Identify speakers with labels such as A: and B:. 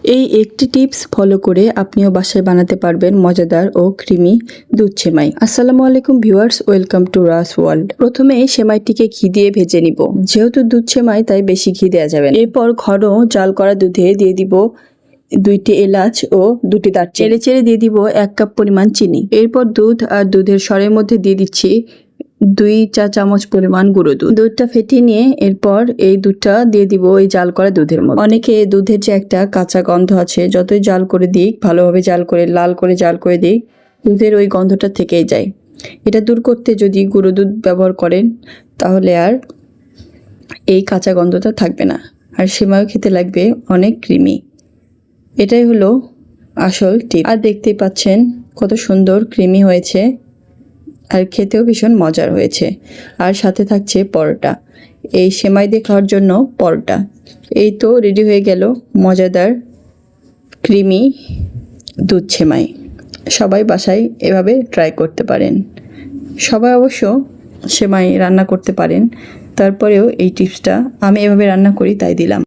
A: এই একটি tips follow করে আপনিও বাসায় বানাতে পারবেন মজাদার ও ক্রিমি দুধ সেমাই। আসসালামু আলাইকুম viewers, welcome to Ras world. প্রথমে সেমাইটিকে ঘি দিয়ে ভেজে নিব। যেহেতু দুধ সেমাই তাই বেশি ঘি দেওয়া যাবে না। এরপর ঘন জাল করা দুধে দিয়ে দিব 2টি এলাচ ও 2টি দারচিনি। চেড়ে চেড়ে দিয়ে দিব 1 কাপ পরিমাণ চিনি। এরপর দুধ আর দুধের সরের মধ্যে দিয়ে দিচ্ছি 2 চা চামচ পরিমাণ গুঁড়ো দুধ। দুধটা ফেটিয়ে নিয়ে এরপর এই দুধটা দিয়ে দিব এই জাল করা দুধের মধ্যে। অনেকে দুধের যে একটা কাঁচা গন্ধ আছে, যতই জাল করে দিক, ভালোভাবে জাল করে লাল করে জাল করে দিক, দুধের ওই গন্ধটা থেকেই যায়। এটা দূর করতে যদি গুঁড়ো দুধ ব্যবহার করেন তাহলে আর এই কাঁচা গন্ধটা থাকবে না, আর সেমাইও খেতে লাগবে অনেক ক্রিমি। এটাই হলো আসল টিপ। আর দেখতেই পাচ্ছেন কত সুন্দর ক্রিমি হয়েছে, আর খেতেও ভীষণ মজার হয়েছে। আর সাথে থাকছে পরোটা। এই সেমাই দিয়ে খাওয়ার জন্য পরোটা। এই তো রেডি হয়ে গেল মজাদার ক্রিমি দুধ সেমাই। সবাই বাসায় এভাবে ট্রাই করতে পারেন। সবাই অবশ্য সেমাই রান্না করতে পারেন, তারপরেও এই টিপসটা আমি এভাবে রান্না করি তাই দিলাম।